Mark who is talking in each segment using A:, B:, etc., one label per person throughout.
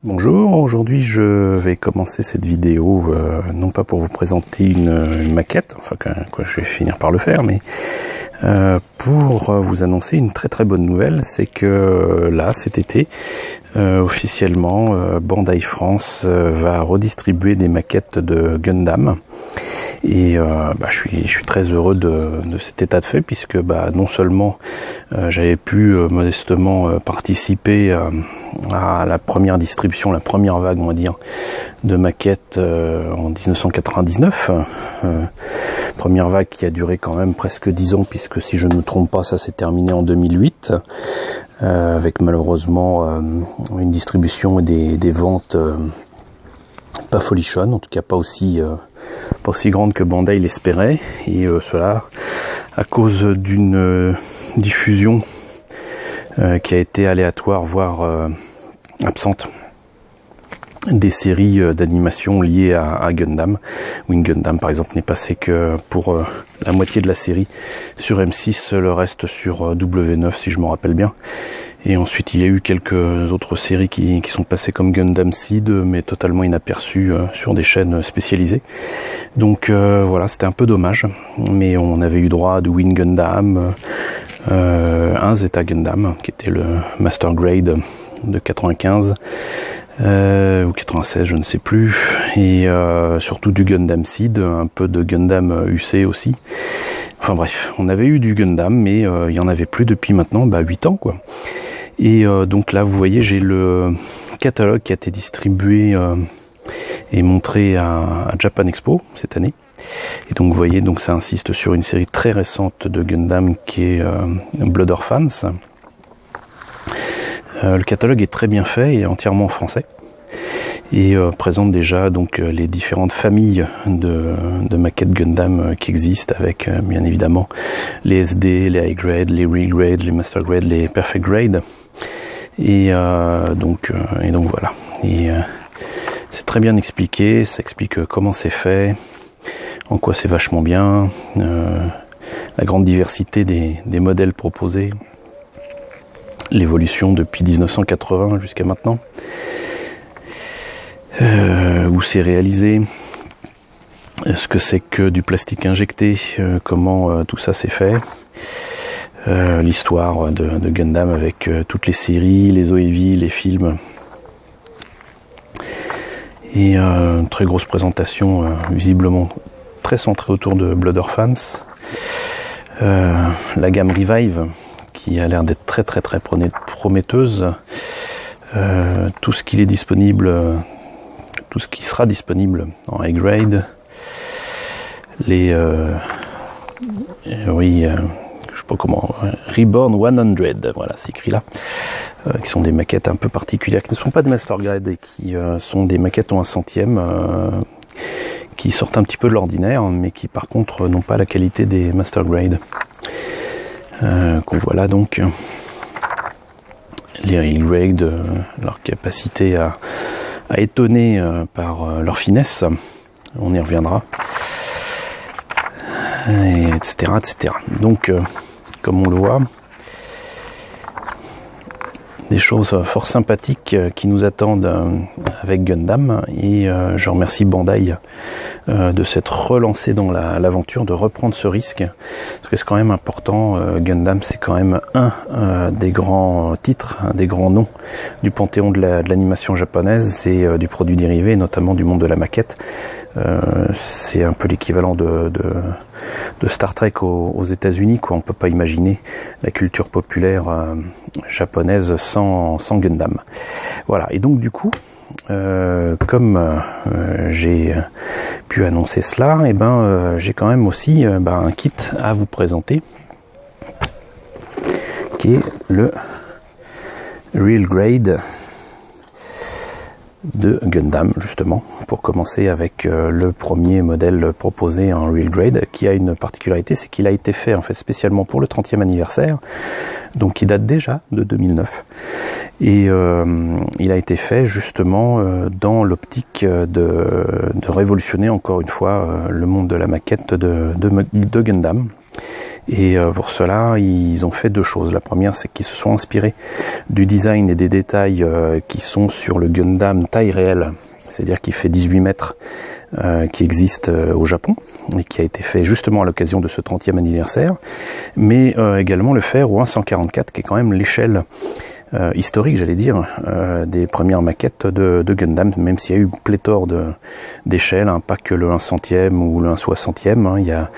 A: Bonjour, aujourd'hui je vais commencer cette vidéo non pas pour vous présenter une maquette, enfin quoi je vais finir par le faire, mais pour vous annoncer une très très bonne nouvelle, c'est que là cet été officiellement Bandai France va redistribuer des maquettes de Gundam. Et je suis très heureux de cet état de fait, puisque non seulement j'avais pu modestement participer à la première distribution, la première vague on va dire de maquettes en 1999, première vague qui a duré quand même presque 10 ans, puisque si je ne me trompe pas ça s'est terminé en 2008 avec malheureusement une distribution et des ventes pas folichonnes, en tout cas pas aussi grande que Bandai l'espérait, et cela à cause d'une diffusion qui a été aléatoire, voire absente, des séries d'animation liées à Gundam. Wing Gundam par exemple n'est passé que pour la moitié de la série sur M6, le reste sur W9 si je me rappelle bien. Et ensuite il y a eu quelques autres séries qui sont passées comme Gundam Seed, mais totalement inaperçues sur des chaînes spécialisées. Donc voilà, c'était un peu dommage, mais on avait eu droit à du Wing Gundam, un Zeta Gundam qui était le Master Grade de 95 ou 96, je ne sais plus, et surtout du Gundam Seed, un peu de Gundam UC aussi. Enfin bref, on avait eu du Gundam, mais il y en avait plus depuis maintenant 8 ans quoi. Et donc là vous voyez, j'ai le catalogue qui a été distribué et montré à Japan Expo cette année. Et donc vous voyez, donc ça insiste sur une série très récente de Gundam qui est Blood Orphans. Le catalogue est très bien fait et entièrement en français, et présente déjà donc les différentes familles de maquettes Gundam qui existent, avec bien évidemment les SD, les High Grade, les Real Grade, les Master Grade, les Perfect Grade, et donc voilà. Et c'est très bien expliqué, ça explique comment c'est fait, en quoi c'est vachement bien, la grande diversité des modèles proposés, l'évolution depuis 1980 jusqu'à maintenant, où c'est réalisé, ce que c'est que du plastique injecté, comment tout ça s'est fait, l'histoire de Gundam avec toutes les séries, les OEV, les films, et une très grosse présentation visiblement très centrée autour de Blood Orphans, la gamme Revive qui a l'air d'être très très très prometteuse, tout ce qui est disponible, tout ce qui sera disponible en high grade, les je sais pas comment, Reborn 100, voilà c'est écrit là, qui sont des maquettes un peu particulières, qui ne sont pas de master grade et qui sont des maquettes en 1/100, qui sortent un petit peu de l'ordinaire, mais qui par contre n'ont pas la qualité des master grade. Qu'on voit là donc, les Real Grade, leur capacité à étonner par leur finesse, on y reviendra, et etc. Donc comme on le voit, des choses fort sympathiques qui nous attendent avec Gundam, et je remercie Bandai de s'être relancé dans l'aventure, de reprendre ce risque, parce que c'est quand même important. Gundam c'est quand même un des grands titres, un des grands noms du panthéon de l'animation japonaise et du produit dérivé, notamment du monde de la maquette. C'est un peu l'équivalent de Star Trek aux États-Unis quoi. On peut pas imaginer la culture populaire japonaise sans Gundam. Voilà, et donc du coup, comme j'ai pu annoncer cela, et j'ai quand même aussi un kit à vous présenter, qui est le Real Grade de Gundam, justement, pour commencer avec le premier modèle proposé en Real Grade, qui a une particularité, c'est qu'il a été fait en fait spécialement pour le 30e anniversaire, donc qui date déjà de 2009, et il a été fait justement dans l'optique de révolutionner encore une fois le monde de la maquette de Gundam. Et pour cela, ils ont fait deux choses. La première, c'est qu'ils se sont inspirés du design et des détails qui sont sur le Gundam taille réelle, c'est-à-dire qui fait 18 mètres, qui existe au Japon et qui a été fait justement à l'occasion de ce 30e anniversaire, mais également le faire au 1/144, qui est quand même l'échelle historique, j'allais dire, des premières maquettes de Gundam, même s'il y a eu pléthore d'échelles, hein, pas que le 1/100e ou le 1/60e, hein, il y a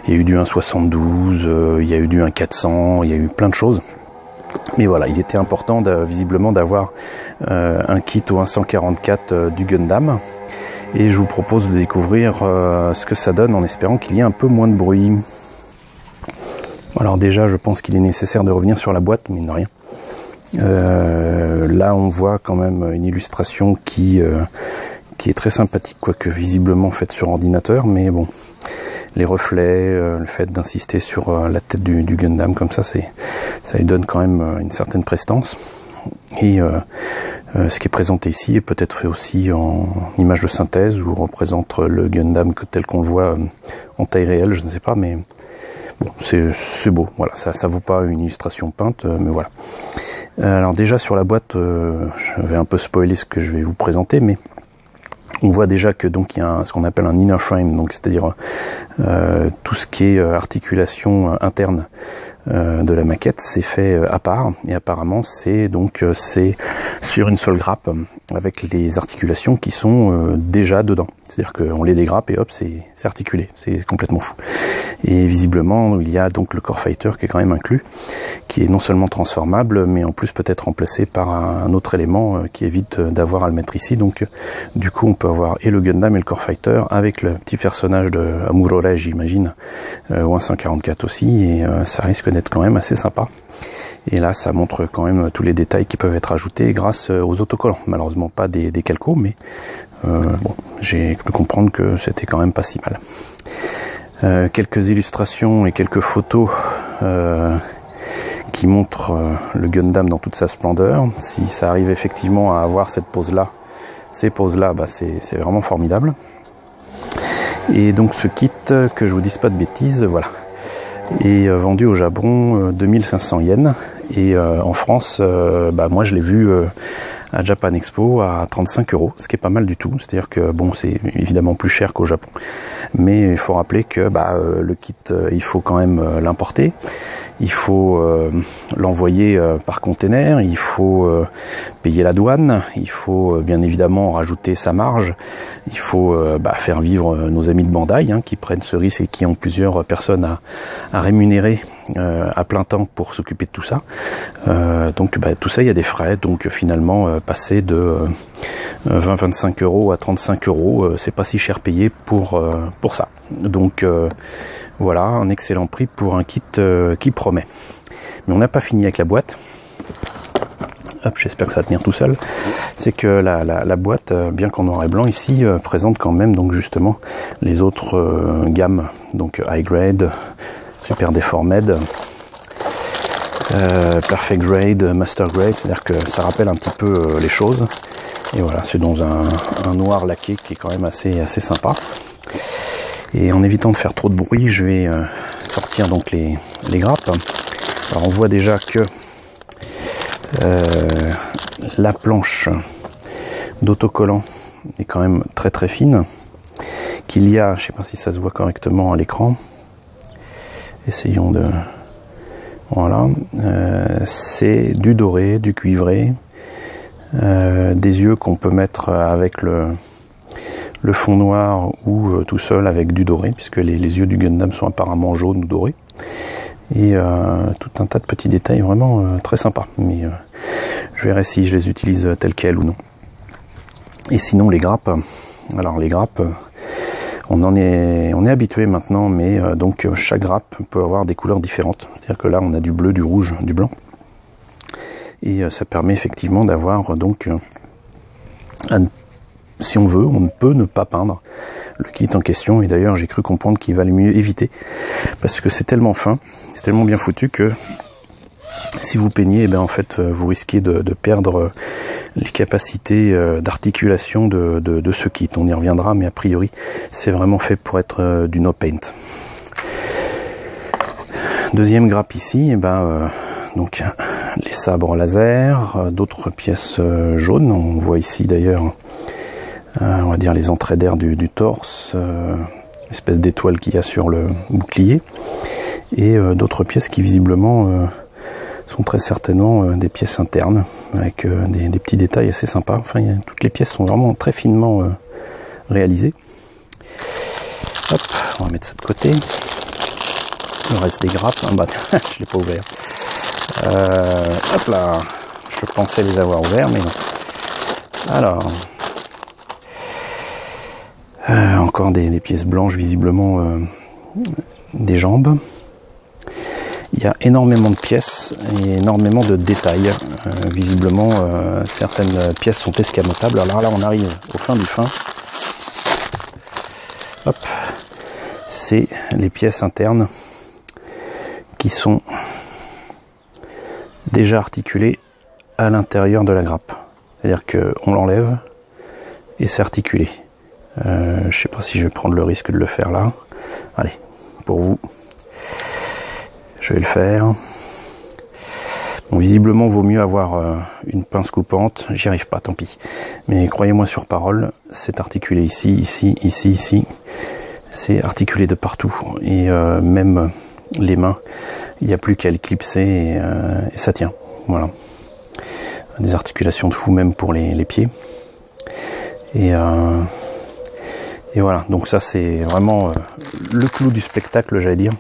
A: eu du 1/72, il y a eu du 1/400, il y a eu plein de choses. Mais voilà, il était important visiblement d'avoir un kit au 1/144 du Gundam, et je vous propose de découvrir ce que ça donne en espérant qu'il y ait un peu moins de bruit. Alors déjà, je pense qu'il est nécessaire de revenir sur la boîte, mine de rien. Là on voit quand même une illustration qui est très sympathique, quoique visiblement faite sur ordinateur, mais bon, les reflets, le fait d'insister sur la tête du Gundam comme ça, ça lui donne quand même une certaine prestance. Et ce qui est présenté ici est peut-être fait aussi en image de synthèse, ou représente le Gundam tel qu'on le voit en taille réelle, je ne sais pas, mais bon, c'est beau. Voilà, ça vaut pas une illustration peinte, mais voilà. Alors déjà sur la boîte, je vais un peu spoiler ce que je vais vous présenter, mais on voit déjà que donc il y a ce qu'on appelle un inner frame, donc c'est-à-dire tout ce qui est articulation interne de la maquette, c'est fait à part, et apparemment c'est sur une seule grappe avec les articulations qui sont déjà dedans. C'est-à-dire qu'on les dégrappe et hop, c'est articulé, c'est complètement fou. Et visiblement, il y a donc le Core Fighter qui est quand même inclus, qui est non seulement transformable, mais en plus peut être remplacé par un autre élément qui évite d'avoir à le mettre ici. Donc du coup, on peut avoir et le Gundam et le Core Fighter avec le petit personnage de Amuro-Ray, j'imagine, au 1/144 aussi, et ça risque d'être quand même assez sympa. Et là, ça montre quand même tous les détails qui peuvent être ajoutés grâce aux autocollants. Malheureusement pas des calcos, mais bon, j'ai cru comprendre que c'était quand même pas si mal. Quelques illustrations et quelques photos qui montrent le Gundam dans toute sa splendeur. Si ça arrive effectivement à avoir ces poses-là, bah c'est vraiment formidable. Et donc ce kit, que je vous dise pas de bêtises, voilà, est vendu au Japon 2500 yens, et en France, moi je l'ai vu à Japan Expo à 35 €, ce qui est pas mal du tout. C'est-à-dire que bon, c'est évidemment plus cher qu'au Japon, mais il faut rappeler que le kit, il faut quand même l'importer, il faut l'envoyer par container, il faut payer la douane, il faut bien évidemment rajouter sa marge, il faut faire vivre nos amis de Bandai, hein, qui prennent ce risque et qui ont plusieurs personnes à rémunérer à plein temps pour s'occuper de tout ça. Donc tout ça, il y a des frais, donc finalement passer de 20-25 € à 35 €, c'est pas si cher payé pour ça. Donc voilà, un excellent prix pour un kit qui promet. Mais on n'a pas fini avec la boîte. Hop, j'espère que ça va tenir tout seul. C'est que la boîte, bien qu'en noir et blanc ici, présente quand même donc justement les autres gammes, donc High Grade, Super Deformed, Perfect Grade, Master Grade, c'est-à-dire que ça rappelle un petit peu les choses. Et voilà, c'est dans un noir laqué qui est quand même assez sympa. Et en évitant de faire trop de bruit, je vais sortir donc les grappes. Alors on voit déjà que la planche d'autocollant est quand même très très fine, qu'il y a, je sais pas si ça se voit correctement à l'écran, essayons de... Voilà, c'est du doré, du cuivré, des yeux qu'on peut mettre avec le fond noir ou tout seul avec du doré, puisque les yeux du Gundam sont apparemment jaunes ou dorés. Et tout un tas de petits détails vraiment très sympas, mais je verrai si je les utilise telles quelles ou non. Et sinon les grappes, alors les grappes, on est habitué maintenant, mais donc chaque grappe peut avoir des couleurs différentes. C'est-à-dire que là on a du bleu, du rouge, du blanc, et ça permet effectivement d'avoir donc si on veut, on peut ne pas peindre le kit en question. Et d'ailleurs j'ai cru comprendre qu'il valait mieux éviter, parce que c'est tellement fin, c'est tellement bien foutu que si vous peignez, en fait vous risquez de perdre les capacités d'articulation de ce kit. On y reviendra, mais a priori c'est vraiment fait pour être du no paint. Deuxième grappe ici, donc les sabres laser, d'autres pièces jaunes. On voit ici d'ailleurs, on va dire les entrées d'air du torse, l'espèce d'étoile qu'il y a sur le bouclier, et d'autres pièces qui visiblement sont très certainement des pièces internes, avec des petits détails assez sympas. Enfin, toutes les pièces sont vraiment très finement réalisées. Hop, on va mettre ça de côté. Le reste des grappes, je l'ai pas ouvert. Hop là, je pensais les avoir ouverts, mais non. Alors, encore des pièces blanches, visiblement des jambes. Il y a énormément de pièces et énormément de détails. Visiblement, certaines pièces sont escamotables. Alors là, on arrive au fin du fin. Hop, c'est les pièces internes qui sont déjà articulées à l'intérieur de la grappe. C'est-à-dire qu'on l'enlève et c'est articulé. Je ne sais pas si je vais prendre le risque de le faire là. Allez, pour vous, je vais le faire. Bon, visiblement, vaut mieux avoir une pince coupante. J'y arrive pas, tant pis. Mais croyez-moi sur parole, c'est articulé ici, ici, ici, ici. C'est articulé de partout. Et même les mains, il n'y a plus qu'à les clipser et ça tient. Voilà. Des articulations de fou même pour les pieds. Et voilà, donc ça c'est vraiment le clou du spectacle, j'allais dire.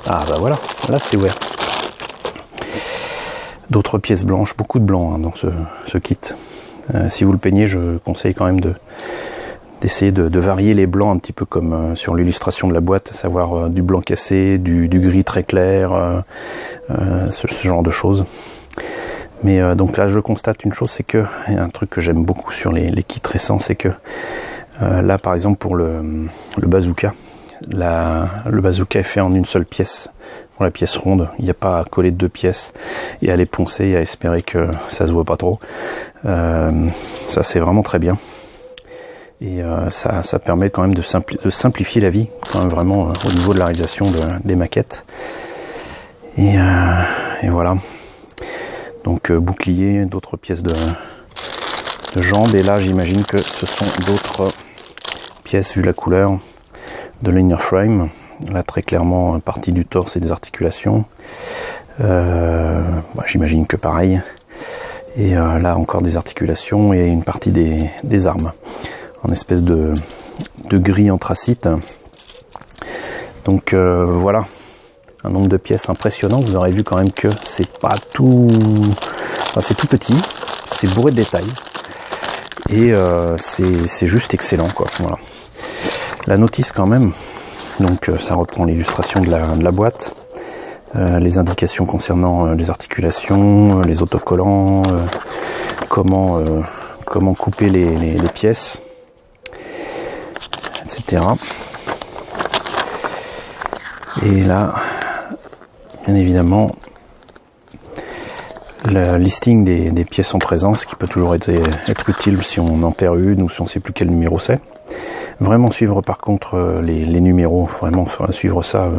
A: Ah bah voilà, là c'est ouvert. D'autres pièces blanches, beaucoup de blanc dans ce kit. Si vous le peignez, je conseille quand même d'essayer de varier les blancs un petit peu comme sur l'illustration de la boîte, à savoir du blanc cassé, du gris très clair, ce genre de choses. Mais donc là je constate une chose, c'est que, et un truc que j'aime beaucoup sur les kits récents, c'est que là par exemple pour le bazooka, le bazooka est fait en une seule pièce, pour la pièce ronde, il n'y a pas à coller deux pièces et à les poncer et à espérer que ça se voit pas trop. Ça c'est vraiment très bien. Et ça permet quand même de simplifier la vie, quand même vraiment au niveau de la réalisation des maquettes. Et voilà. Donc bouclier, d'autres pièces de jambes. Et là, j'imagine que ce sont d'autres pièces, vu la couleur, de l'inner frame. Là, très clairement, partie du torse et des articulations. J'imagine que pareil. Et là, encore des articulations et une partie des armes. En espèce de gris anthracite. Donc voilà, un nombre de pièces impressionnant. Vous aurez vu quand même que c'est pas tout, enfin, c'est tout petit, c'est bourré de détails et c'est juste excellent quoi. Voilà. La notice quand même. Donc ça reprend l'illustration de la boîte, les indications concernant les articulations, les autocollants, comment couper les pièces, etc. Et là, bien évidemment, le listing des pièces en présence, qui peut toujours être utile si on en perd une ou si on ne sait plus quel numéro c'est. Vraiment suivre par contre les numéros, vraiment suivre ça,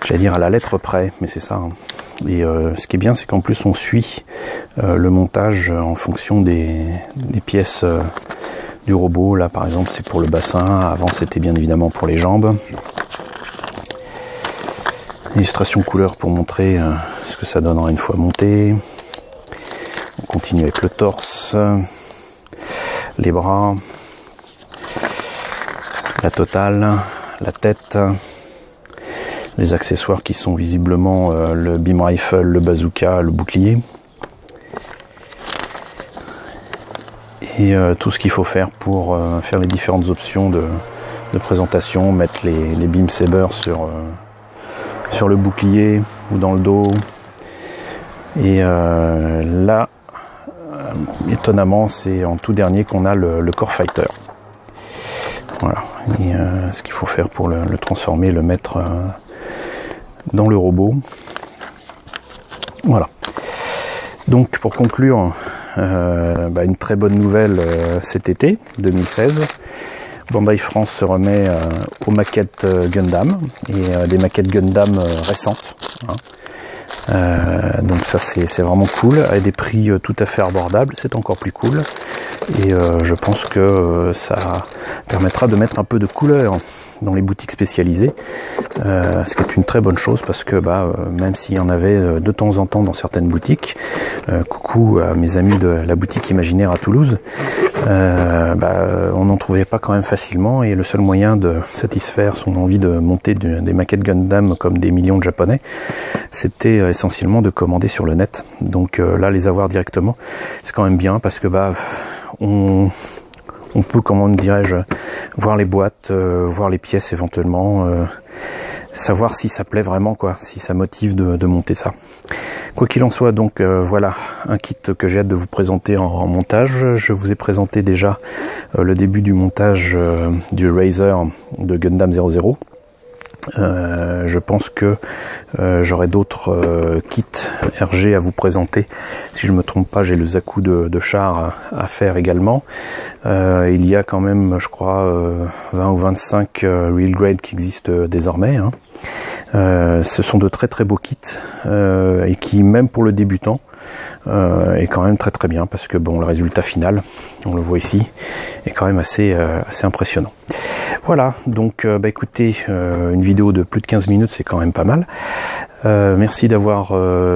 A: j'allais dire à la lettre près, mais c'est ça. Hein. Et ce qui est bien, c'est qu'en plus on suit le montage en fonction des pièces du robot. Là par exemple c'est pour le bassin, avant c'était bien évidemment pour les jambes. Illustration couleur pour montrer ce que ça donnera une fois monté. On continue avec le torse, les bras, la totale, la tête, les accessoires qui sont visiblement le beam rifle, le bazooka, le bouclier. Et tout ce qu'il faut faire pour faire les différentes options de présentation, mettre les beam sabers sur le bouclier ou dans le dos. Et là, étonnamment, c'est en tout dernier qu'on a le Core Fighter. Voilà. Et ce qu'il faut faire pour le transformer, le mettre dans le robot. Voilà. Donc pour conclure, une très bonne nouvelle cet été 2016. Bandai France se remet aux maquettes Gundam et des maquettes Gundam récentes. Donc ça c'est vraiment cool, à des prix tout à fait abordables, c'est encore plus cool. Et je pense que ça permettra de mettre un peu de couleur dans les boutiques spécialisées, ce qui est une très bonne chose parce que même s'il y en avait de temps en temps dans certaines boutiques, coucou à mes amis de la boutique Imaginaire à Toulouse, on n'en trouvait pas quand même facilement, et le seul moyen de satisfaire son envie de monter des maquettes Gundam comme des millions de Japonais, c'était essentiellement de commander sur le net. Donc là, les avoir directement, c'est quand même bien parce que on peut, comment dirais-je, voir les boîtes, voir les pièces éventuellement, savoir si ça plaît vraiment, quoi, si ça motive de monter ça. Quoi qu'il en soit, donc voilà un kit que j'ai hâte de vous présenter en montage. Je vous ai présenté déjà le début du montage du Razer de Gundam 00. Je pense que j'aurai d'autres kits RG à vous présenter. Si je me trompe pas, j'ai le Zaku de char à faire également. Il y a quand même, je crois, 20 ou 25 Real Grade qui existent désormais. Ce sont de très très beaux kits et qui, même pour le débutant, est quand même très très bien parce que bon, le résultat final, on le voit ici, est quand même assez impressionnant. Voilà, donc écoutez, une vidéo de plus de 15 minutes, c'est quand même pas mal. Merci d'avoir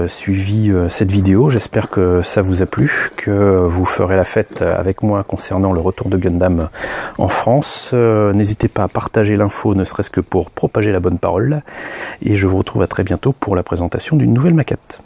A: suivi cette vidéo, j'espère que ça vous a plu, que vous ferez la fête avec moi concernant le retour de Gundam en France. N'hésitez pas à partager l'info, ne serait-ce que pour propager la bonne parole, et je vous retrouve à très bientôt pour la présentation d'une nouvelle maquette.